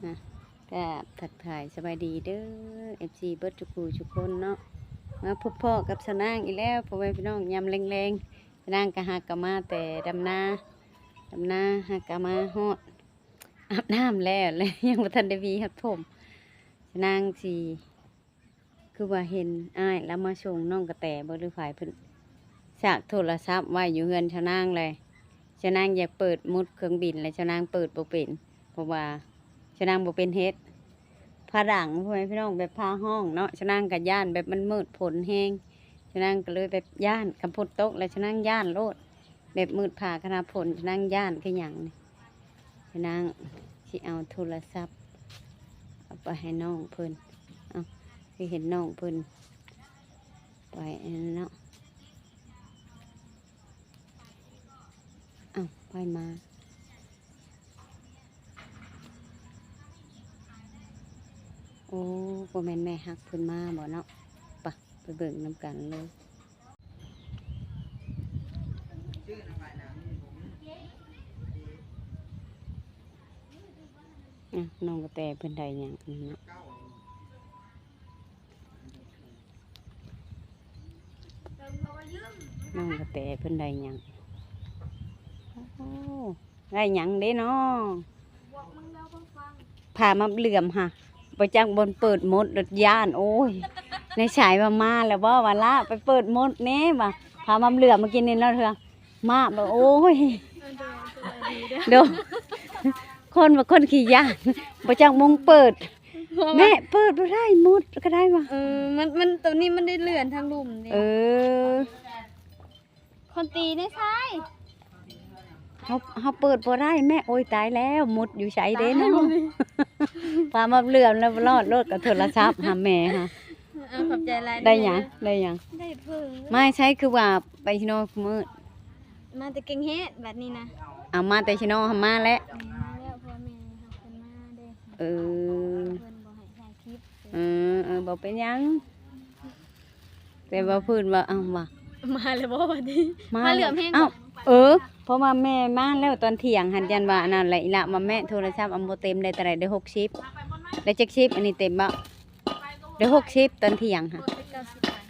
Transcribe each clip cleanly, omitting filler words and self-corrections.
นะก็ทักทายสบายดีเด้อ FC เบิดทุกคู่ทุกคนเนาะมาพบพ่อกับสนางอีกแล้วพ่อแม่พี่น้องยำแรงๆสนางก็หากะมาแต่ดำนาหากะมาฮอดอาบน้ำแล้วเลย ยังบ่ทันได้วีครับผมสนางสิคือว่าเห็นอ้ายแล้วมาส่งน้องกระแตบ่หรือฝ่ายเพิ่นฉากโทรศัพท์ไว้อยู่เฮือนชนางเลยชนางอยากเปิดมุดเครื่องบินเลยชนางเปิดบ่เป็นเพราะว่าชนางบ่เป็นเฮ็ดผาดังพ่อแม่พี่น้องแบบพาห้องเนาะชนางกับย่านแบบมันมืดผลแห้งชนางก็เลยแบบย่านกำพดตกแล้วชนางย่านโลดแบบมืดผ่าคณะผลชนางย่านคือหยังนี่ชนางสิเอาโทรศัพท์เอาไปให้น้องเพิ่นเอาคือเห็นน้องเพิ่นไปอันนั้นเนาะเอาไปมาโอ้บ่แม่นแม่ฮักเพิ่นมาบ่เนาะปะไปเบิ่งนำกันเลยน้องกระแตเพิ่นได้หยังเนาะน้องกระแตเพิ่นได้หยังโอ้ได้หยังเด้เนาะพามาเหลื่อมค่ะไปจักบนเปิดมดรถย่านโอ้ยในฉายมาแล้วบ่ว่าละไปเปิดมดแน่บ่พามาเหลื่อมมากินนี่เนาะเถอะมาบ่โอ้ยเด้อคนว่าคนขี้ยานบ่จักมงเปิดแม่เปิดบ่ได้มดก็ได้บ่มันตัวนี้มันได้เลื่อนทางลุ่มเนี่ยอคนตีในซ้าย เขาเปิดบ่ได้แม่โอ้ยตายแล้วมดอยู่ไสเด้เนาะพามาเหลื่อมแล้วรอดกับโทรศัพท์หาแม่ฮะขอบใจหลายได้หยังได้เพิ่งไม่ใช่คือว่าไปชิโนมืดมาแต่เก่งเฮ็ดแบบนี้นะเอามาแต่ชิโนทำมาแล้วมาแล้วพ่อแม่เฮาเพิ่นมาเด้เออเพิ่นบ่ให้ถ่ายคลิปบ่เป็นหยังแต่ว่าพื้นว่าเอาว่ามาแล้วบ่บัดนี้มาเหลือมแฮงเพราะว่าแม่มาแล้วตอนเที่ยงหันยันว่าอันนั้นแหละอีละมาแม่โทรศัพท์บ่เต็มได้เท่าไหร่ได้60ได้70อันนี้เต็มบ่ได้60ตอนเที่ยงค่ะ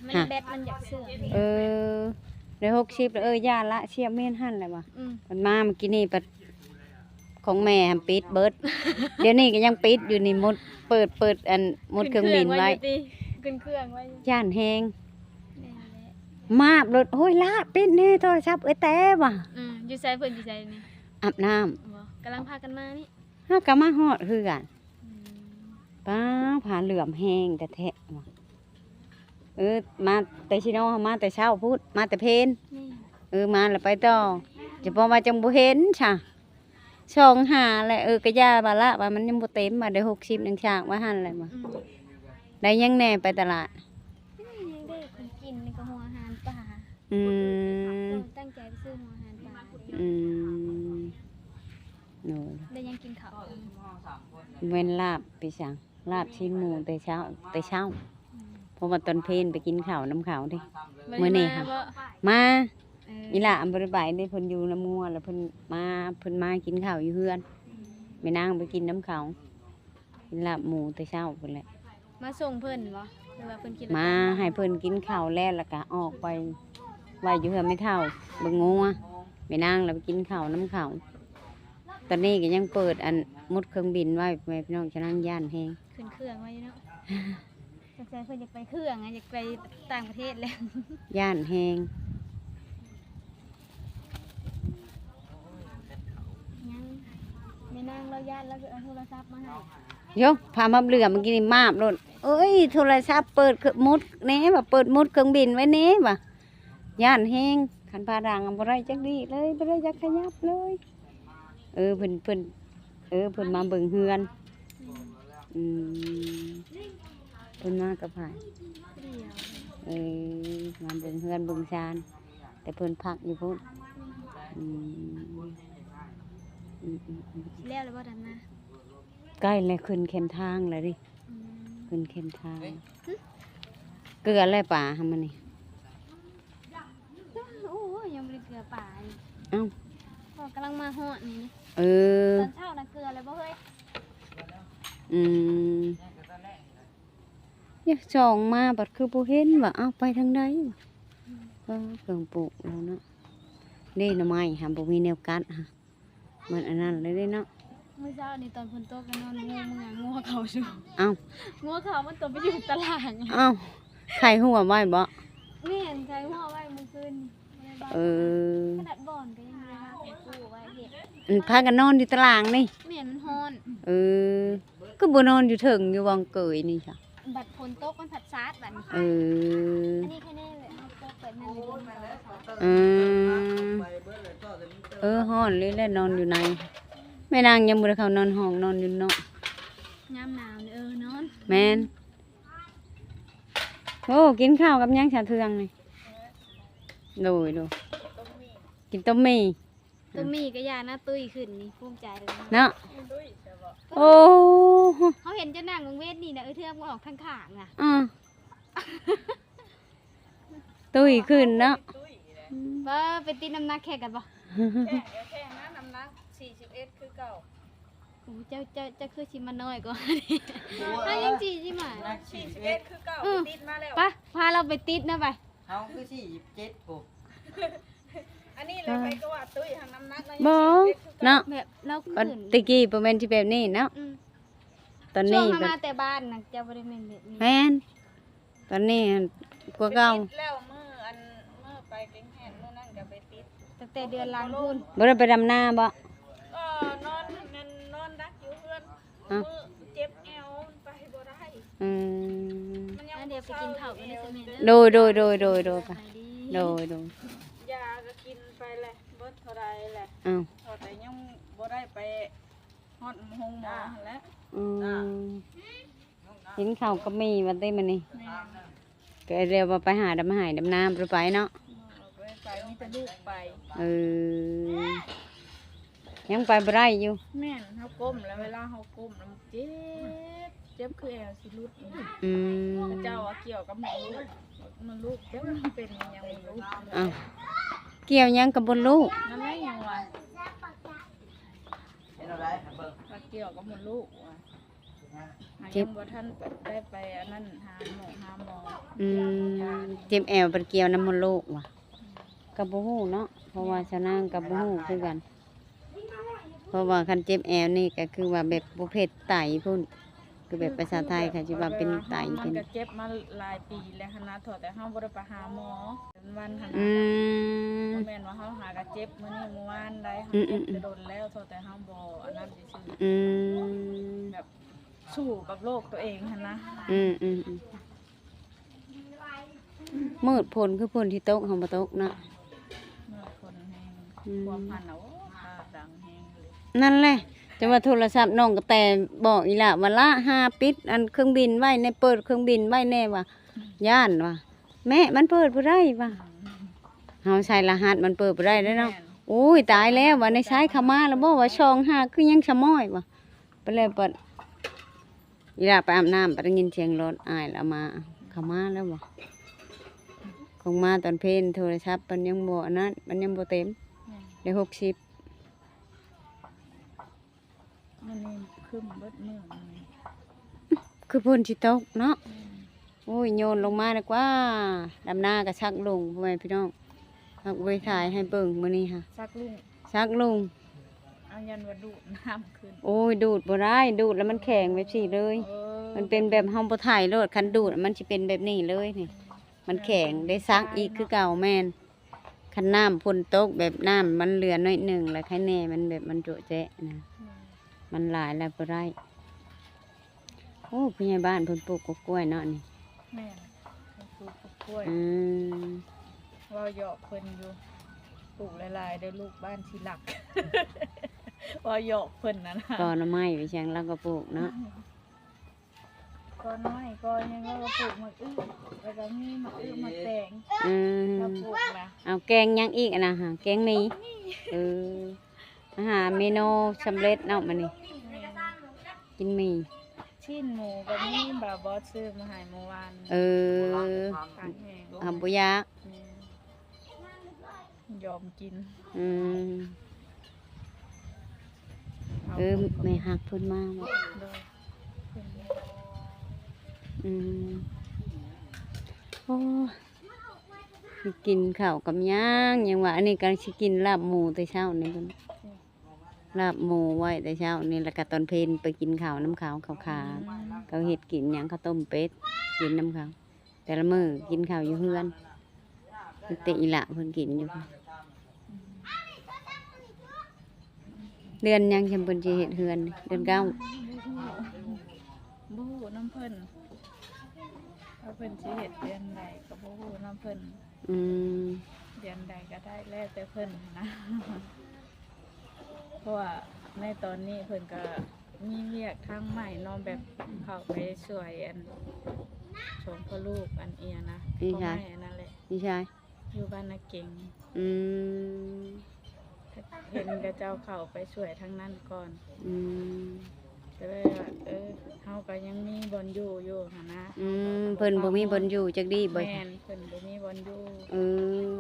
มันแบตมันอยากเสื่อมได้60แล้วย่าละเชียบเม่นหั่นแหละว่ะมันมาเมื่อกี้นี่ปัดของแม่ปิดเบิดเดี๋ยวนี้ก็ยังปิดอยู่นี่มดเปิดอันมดเครื่องบินไว้ขึ้นเครื่องไว้ย่านแฮงมาบรถโอ้ยละปิดแน่โทรศัพท์แต่ว่ะอยู่ไสเพิ่นอยู่ไสนี่อาบน้ำกำลังพากันมานี่เฮาก็มาฮอดคือกันป้าผ่าเหลื่อมแฮงแต่แท้ว่ะมาแต่ชิโนมาแต่เช้าพูดมาแต่เพนมาแล้วไปต่อจะพอมาจังบ่เห็นช่ะช่องหาแหละก็ย่าบาละว่ามันยังบ่เต็มมาได้60นึงฉากว่าหั่นแหละมาได้ยังแน่ไปตลาดยังได้คนกินในกระหัวอาหารป่าตั้งใจไปซื้อหัวอาหารป่าได้ยังกินข้าวเว้นลาบไปสั่งลาบชิ้นหมูแต่เช้าเพราะว่าตอนเพลนไปกินข้าวน้ำขาวดิเมื่อนี่ค่ะมาอีหล่ะอันบริบายได้เพิ่นอยู่น้ำงัวแล้วเพิ่นมากินข้าวอยู่เฮือนไปนั่งไปกินน้ำขาวกินลาบหมูแต่เช้าเพิ่นแหละมาส่งเพิ่นบ่หรือว่าเพิ่นกินมาให้เพิ่นกินข้าวแล้วก็ออกไปไว้อยู่เฮือนไม่เท่าเบิ่งงัวไปนั่งแล้วไปกินข้าวน้ำขาวตอนนี้ก็ยังเปิดอันมุดเครื่องบินไว้แม่พี่น้องจะนั่งย่านแฮงขึ้นเครื่องไว้เนาะสงสัยเพิ่นอยากไปเครื่องอยากไปต่างประเทศแล้วย่านแฮงยังไม่นั่งเราย่านแล้วเอาโทรศัพท์มาให้ยกพามาเหลือเมื่อกี้นี่มาบโลดเอ้ยโทรศัพท์เปิดมุดแน่ว่าเปิดมุดเครื่องบินไว้แน่ว่าย่านแฮงคันพาดังบ่ได้จักดีเลยบ่ได้จักขยับเลยเพิ่นมาเบิ่งเฮือนเพิ่นมากับไผมาเบิ่งเฮือนเบิ่งชานแต่เพิ่นพักอยู่พุ่นแล้วหรือบ่ดันมาใกล้แล้วขึ้นเข้มทางแล้วดิขึ้นเข้มทางเกลืออะไรป่าทำมันนี่โอ้ยยังบ่ได้เกลือป่าเอ้าพอกำลังมาฮอดนี่ตอนเช้าน่ะเกลือเลยบ่เฮ้ย อืมเนี่ยจองมาบัดคือบ่เห็นว่าเอาไปทางใดเครื่องปลูกแล้วเนาะนี่หน่อไม้หาบ่มีแนวกัดฮะมันอันนั้นเลยเด้เนาะ เมื่อเช้านี่ตอนฝนตกก็นอนงูเมืองงูเขาอยู่ เอ้า งูเขามันตัวไปอยู่ตาราง เอ้าไข่หัวไว้บ่ ไม่เห็นใครหัวไว้เมื่อคืนนี่ในบ้าน เออ ขนาดบ่อนก็ยังมีนะของกูไว้เห็น พากันนอนอยู่ตารางนี่ ไม่เห็นมันฮ้อน เออ ก็บ่นอนอยู่เถิงอยู่วังเกยนี่จ้ะ บัดฝนตกมันผัดซาดบัดนี้ เออ อันนี้แค่นี้เลยเอาโป๊กเปิดนั่งอยู่บนเขา อืมฮ้อนเลยแหละนอนอยู่ในแม่นางยังบ่ได้เข้านอนห้องนอนอยู่เนาะ ยามหนาวนี่นอน แม่นโอ้กินข้าวกับหยังชาเทืองนี่โดยกินต้มหมี่ ตัวมีก็ยาหน้าตุ้ยขึ้นนี่ภูมิใจเลยนะ เนาะโอ้ เขาเห็นจะนั่งวงเวทนี่นะเทือกมันออกทางข้างอ่ะ อ่ะตุ้ยขึ้นเนาะ ว่าไปตีน้ำหนักแข่งกันปะ แค่นะน้ำหนัก41คือเก่า โอ้เจ้าคือชิมาน้อยกว่าถ้ายังจีชิมา 41คือเก่าติดมาแล้ว ปะพาเราไปติดนะไป เฮาคือ47ปุ๊บ อันนี้เลยไปก็ว่าตุ้ยทางน้ำหนักนะ บ่เนาะ แบบเรา ตอน ขึ้น ตะกี้ประมาณที่แบบนี้เนาะ อืม ตอน ช่ว นี้ ง แบบ มาแต่บ้านนะเจ้าบริเวณแบบนี้ แม่นตอนนี้กว่าเก่า ติดแล้วเมื่อไปเก่งแห่นเมื่อนั่นก็ไปติด ตั้งแต่เดือนล้างพุ่น บ่ได้ไปดำนาบ่ ก็นอนดักอยู่เพื่อนมือเจ็บแอวไปบ่ได้ อืม มันยัง แล้วเดี๋ยวไปกินข้าวกันในสมัยนั้น โดยไปโดย ยาก็กินไปแหละเบิดเท่าไรแหละ อ้าว แต่ยังบ่ได้ไปฮอดหงหมอหั่นแหล้ว อืมกินข้าวก็มีวันนี้มันนี่ แม่ ก็เรียกว่าไปหาดำหายดำน้ำไปเนาะ ไปมีแต่ลูกไป เออยังไปบ่ได้อยู่ แม่นเฮาก้มแล้วเวลาเฮาก้มแล้วมันเจ็บคือแอวสิรุดนี่ อืม พระเจ้าว่าเกี่ยวกับหมอลูกมันลูกเจ็บมันเป็นอิหยังบ่รู้ อ้าวเกี่ยวหยังกับบนลูก นั่นแหละหยังว่า เห็นอะไรเบิ่ง ว่าเกี่ยวกับหมดลูกว่าหายังบ่ทันได้ไปอันนั้นหาหมอ อืมเจ็บแอวเป็นเกี่ยวน้ำมันลูกว่ะกับบ่ฮู้เนาะเพราะว่าชาวนากับบ่ฮู้คือกัน เพราะว่าคันเจ็บแอวนี่ก็คือว่าแบบประเภทไตพุ่นคือแบบภาษาไทยค่ะสิว่าเป็นไต มั เป็น น ก็เจ็บมาหลายปีแล้วหั่นนะเถอะแต่เฮาบ่ได้ไปหาหมอเป็นวันหั่น อื นะ ม บ่แม่นว่าเฮาหากะเจ็บมื้อนี้เมื่อวานได้เฮาเจ็บจะโดนแล้วเถอะแต่เฮาบ่อันนั้นซื่อ อืม ๆแบบสู้กับโรคตัวเองหั่นนะ อืมมืดผลคือผลที่ตกของบ่ตกเนาะ เมื่อคนแห้ง อืม ความพันเอาพาดังแห้งเลย นั่นแหละจะว่าโทรศัพท์น้องก็แต่บอกอีหละว่าละหาปิดอันเครื่องบินไว้ในเปิดเครื่องบินไว้แน่ว่าย่านว่าแม่มันเปิดบ่ได้ว่าเฮาใช้รหัสมันเปิดบ่ได้แล้วเนาะ แม่น โอ้ยตายแล้วว่าในใช้เข้ามาแล้วบ่ว่าช่องหาคือยังชะม้อยว่าไปเลยเปิดอีหละไปอาบน้ำไปได้ยินเสียงรถอ้ายแล้วมาเข้ามาแล้วบ่คงมาตอนเพลนโทรศัพท์มันยังบ่อันนั้นมันยังบ่เต็ม แม่น ได้60 มันนี่ขึ้นเบิดเมืองนี่ คือพ่นสิตกเนาะโอ้ยโยนลงมาดีกว่าดำหน้าก็ชักลงพ่อแม่พี่น้องเอาไว้ถ่ายให้เบิ่งมื้อนี้ค่ะ ซักลุง ชักลง เอายันว่าดูดน้ำขึ้น โอ้ยดูดบ่ได้ดูดแล้วมันแข็งแบบสิเลย มันเป็นแบบเฮาบ่ถ่ายโลดคันดูดมันสิเป็นแบบนี้เลยนี่ มันแข็งได้ซักอีกคือเก่าแม่นคันน้ำพ่นตกแบบน้ำมันเหลือน้อยหนึงแล้วใครแน่มันแบบมันโจะแจ๊ะนะมันหลายแล้วบ่ได้โอ้ผู้ใหญ่บ้านเพิ่นปลูกกล้วยเนาะนี่ แม่นปลูกกล้วย อืม เราเหยาะเพิ่นอยู่ปลูกหลายๆได้ลูกบ้านที่หลัก ว่าเหยาะเพิ่นนะนะ ก็หน่อไม้ไปเชียงแล้วก็ปลูกเนาะ ก็น้อยก็ยังก็ปลูกมะอึแล้วก็มีมะอึมะแตง อืม เราปลูกนะ เอาแกงยังอีกอะนะฮะแกงหมีเอออาหารเมนูสำเร็จเนาะมันนี่กินหมี ชิ้นหมูก็มีบาบอสซื้อมาให้เมื่อวาน เออ ขายแห้ง ทำบุยาก ยอมกิน อืม า เออแม่หักเพิ่นมาบ่ เลย อืมโอ้สิกินข้าวกับย่างยังว่าอันนี้ก็สิกินลาบหมูแต่เช้านี่เพิ่นลาบหมูไว้แต่เช้านี่แล้วก็ตอนเพลนไปกินข้าวน้ำขาวขาวๆเขาเฮ็ดกินหยังข้าวต้มเป็ดกินน้ำขาวแต่ละมื้อกินข้าวอยู่เฮือนแต่อีหละเพิ่นกินอยู่เดือนยังจำเพิ่นสิเฮ็ดเฮือนนี่เดือนเก้า บู้น้ำเพิ่นว่าเพิ่นสิเฮ็ดเดือนใดก็บ่ฮู้น้ำเพิ่น อืม เดือนใดก็ได้แล้วแต่เพิ่นนะ เพราะว่าในตอนนี้เพิ่นก็มีเวียกทางใหม่เนาะแบบเข้าไปช่วยอันชมพ่อลูกอันเอียนะพ่อแม่อันนั่นแหละ พี่ชาย อยู่บ้านนาเก่ง อืม เห็นกับเจ้าเข้าไปช่วยทางนั้นก่อน อืม ก็เลยว่าเฮาก็ยังมีบอนอยู่หั่นนะ อืมเพิ่นบ่มีบนอยู่จักดีบ่ แม่นเพิ่นบ่มีบอนอยู่ เอ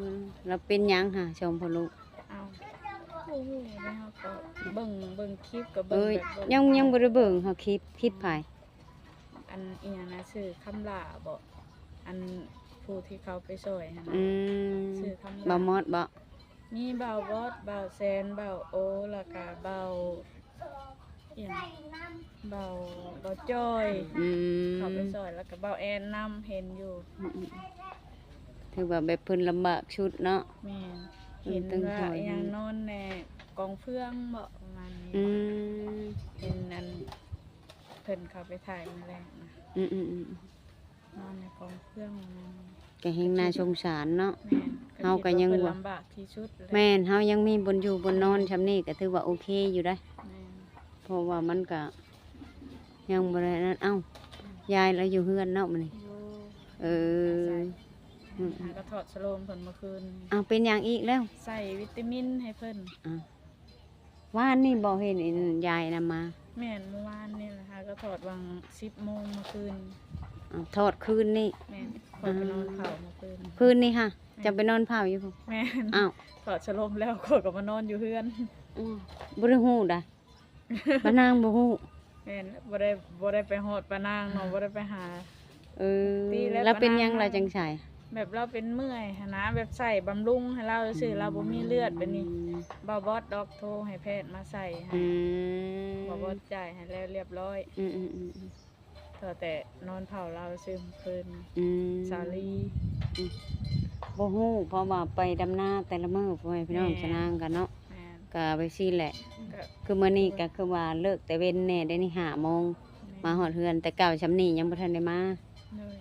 อแล้วเป็นหยังค่ะชมพ่อลูก เอาโอ้โหแล้วเฮาก็เบิ่งคลิปก็ เอ้ เบิ่ง ย แบบ ยังบ่ได้เบิ่งเฮาคลิปไผ อันเอียนะชื่อคำลาบ่อันผู้ที่เขาไปช่วยหั่นนะ อืม ชื่อคำ บ่ ลา มอดบ่ มีเบาบอสเบาแซนเบาโอแล้วก็เบาเอียงเบาจอย อืม เขาไปช่วยแล้วก็เบาแอนนํเห็นอยู่ ถือว่าแบบเพิ่นลำบากชุดเนาะ แม่น อืม เห็น ตึง ว่า ซอย อหยังนอนในกองเฟืองบ่ประมาณนี้ อืม เห็นนั่นเพิ่นเขาไปถ่ายมาแล้วนะ อืม นอนในกองเฟืองประมาณนี้ ก็แฮงน่าสงสารเนาะ แม่น เฮาก็ยัง คิด ว่า ว่าเพิ่นลำบากที่สุดเลย แม่นเฮายังมีบนอยู่บนนอนชำนี้ก็ถือว่าโอเคอยู่ได้อ แม่น เพราะว่ามันก็ยังบ่ได้นั้นเอ้ายายเราอยู่เฮือนเนาะมื้อนี้ อยู่ เอออืม หาก็ถอดสโลมเพิ่นเมื่อคืน เอาเป็นหยังอีกแล้ว ใส่วิตามินให้เพิ่น ว่านนี่บ่เห็นอินยายนำมา แม่นเมื่อวานนี่แหละค่ะก็ถอดวัง10 โมงเมื่อคืน ทอดคืนนี่ แม่นขอยไปนอนเผาเมื่อคืน คืนนี่ค่ะ จะไปนอนเผาอยู่พุ่น แม่น อ้าว ถอดสโลมแล้วก็ก็มานอนอยู่เฮือน บ่ได้ฮู้ดะบ้านนางบ่ฮู้ แม่นบ่ได้ไปฮอดปานางเนาะบ่ได้ไปหา เออ ตีแล้ว แล้วเป็นหยัง บ้านนาง ล่ะจังไส แบบเราเป็นเมื่อยหั้นนะแบบใส่บำรุงให้เราซื่อเราบ่มีเลือดแบบนี้บ่บอสดอกโทรให้แพทย์มาใส่ให้ อืม บ่บอสจ่ายให้แล้วเรียบร้อย อืมอืมอืม แต่นอนเผาเราซื่อเมื่อคืน อืม สาลี บ่ฮู้เพราะว่าไปดำนาแต่ละมื้อพ่อแม่พี่น้อง แม่ ชะนางกันเนาะ แม่น ก็ไปซี่แหละ ก็ คือมื้อนี้ก็คือว่าเลิกแต่เว้นแน่ได้นี่5 โมงมาฮอดเฮือนแต่เก่าชำนี้ยังบ่ทันได้มา เลย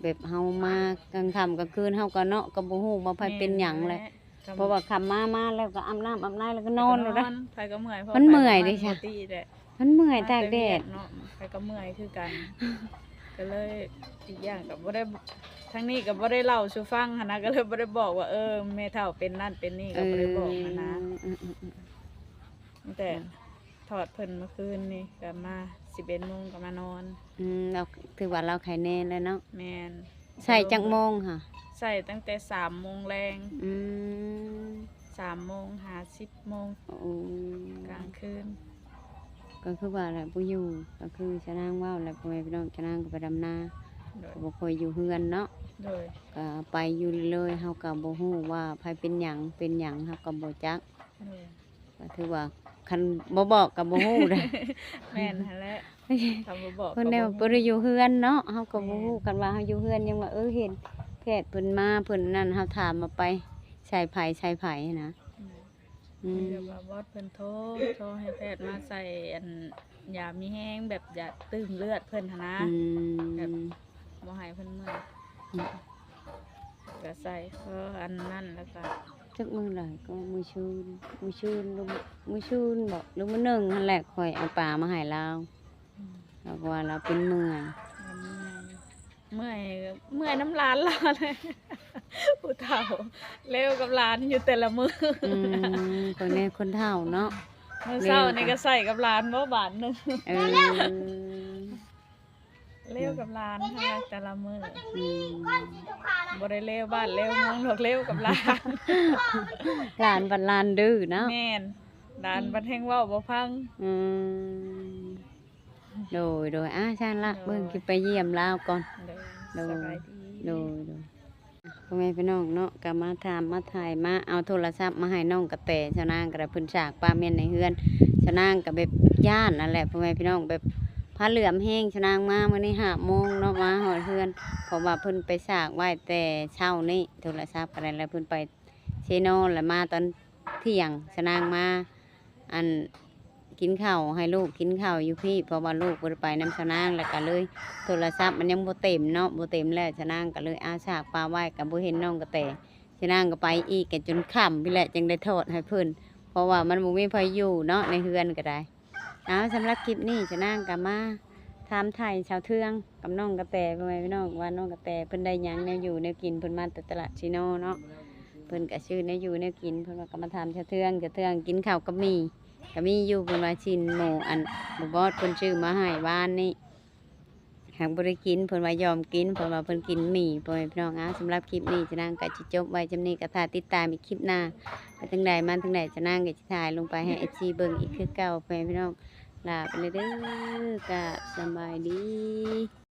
แบบเฮามากลางค่ำกลางคืนเฮาก็เนาะก็บ่ฮู้ว่าไผเป็นหยังเลย ก็ เพราะว่าค่ำมาแล้วก็อาบน้ำอาบในแล้วก็นอนแล้วนะ ไปก็เมื่อยพราะ มันเมื่อยดิ ไป จ้ะ ปกติแหละ มันเมื่อยตากแดด เนาะไปก็เมื่อยคือกัน ก็เลยอีกอย่างก็บ่ได้ทั้งนี้ก็บ่ได้เล่าสู่ฟังหันนะก็เลยบ่ได้บอกว่าแม่เฒ่าเป็นนั่นเป็นนี่ก็บ่ได้บอกหั้นนะ แต่ถอดเพิ่นเมื่อคืนนี่ก็มา11 โมงก็มานอน เราถือว่าเราไข่แน่แล้วเนาะ แม่น ใส่จักโมงค่ะ ใส่ตั้งแต่3 โมงแรง อืม 3 โมงหา10 โมง โอ้ กลางคืน ก็คือว่าแหละบ่อยู่ก็คือชะนางว่าวแล้วพ่อแม่พี่น้องชะนางก็ไปดำนา โดย ก็บ่ค่อยอยู่เฮือนเนาะ โดย ก็ไปอยู่เลยๆเฮาก็บ่ฮู้ว่าไผเป็นหยังเป็นหยังเฮาก็บ่จัก โดย ก็ถือว่าคันบ่บอกก็บ่ฮู้เด้ แม่นหั่นแหละทำบ่บอก เพิ่นแนวบ่ได้อยู่เฮือนเนาะเฮาก็บ่ฮู้กันว่าเฮาอยู่เฮือนยังว่าเห็นแพทย์เพิ่นมาเพิ่นนั่นเฮาถามมาไปใส่ไผนะอืม เดี๋ยวว่าบอสเพิ่นโทรให้แพทย์มาใส่อันยามีแห้งแบบยาตื้มเลือดเพิ่นหั่นนะ อื แบบ ม บ่ให้เพิ่นเมื่อยก็ใส่เพราะอันนั้นแล้วก็ จักมื้อหลายก็มื้อชื่นลงมื้อชื่นบ่หรือมื้อหนึ่งนั่นแหละข่อยเอาปลามาให้เรา อืม แล้วก็ว่าเราเป็นเมื่อย เมื่อยน้ำลานเราเลย ผู้เฒ่าเร็วกับหลานอยู่แต่ละมื้อ คนนี้คนเฒ่าเนาะ มื้อเช้านี่ก็ใส่กับหลานบ่บาทหนึง เออ เร็วกับหลานทั้งแต่ละมื้อ อืม บ่ได้เร็วบ้านเร็วเมืองหรอกเร็วกับหลาน หลานบัดหลานดื้อเนาะ แม่นหลานบัดแฮงเว้าบ่พัง อืม โดยช่างละเบิ่งคิดไปเยี่ยมลาวก่อน โดยสบายดี โดยพ่อแม่พี่น้องเนาะก็มาถามมาถ่ายมาเอาโทรศัพท์มาให้น้องกระแตชะนางกระเพิ่นฉากป้าแม่นในเฮือนชะนางก็แบบย่านนั่นแหละพ่อแม่พี่น้องแบบผ้าเหลือมแห้งชะนางมามื้อนี้5 โมงเนาะมาหอดเฮือนเพราะว่าเพิ่นไปฉากไว้แต่เช้านี้โทรศัพท์อะไรแล้วเพิ่นไปเชโนแล้วมาตอนเที่ยงชะนางมาอันกินข้าวให้ลูกกินข้าวอยู่พี่เพราะว่าลูกบ่ได้ไปนำชะนางแล้วก็เลย โทรศัพท์มันยังบ่เต็มเนาะบ่เต็มแล้วชะนางก็เลยอาฉากปลาไว้ก็บ่เห็นน้องกระแตชะนางก็ไปอีกก็จนค่ำพี่แหละจึงได้โทษให้เพิ่นเพราะว่ามันบ่มีไผอยู่เนาะในเฮือนก็ได้เอาสำหรับคลิปนี้ชะนางก็มาถามไทยชาวเทืองกับน้องกระแตพ่อแม่พี่น้องว่าน้องกระแตเพิ่นได้หยังแนวอยู่แนวกินเพิ่นมาแต่ตลาดชิโนเนาะเพิ่นก็ชื่อแนวอยู่แนวกินเพิ่นว่าก็มาถามชาวเทืองกินข้าวกับหมี่ก็มีอยู่เพิ่นว่าชิ้นหมูอันบ่บอดเพิ่นชื่อมาให้บ้านนี้ หากบริกินเพิ่นว่ายอมกินเพิ่นว่าเพิ่นกินหมี่พ่อแม่พี่น้องสำหรับคลิปนี้จะนั่งก็จะจบไว้จำนี้ก็ถ้าติดตามอีกคลิปหน้าไปทางใดมาทางใดจะนั่งก็จะถ่ายลงไปให้ FC เบิ่งอีกคือเก่าพ่อแม่พี่น้องลาไปเลยเด้อกับสำบายดี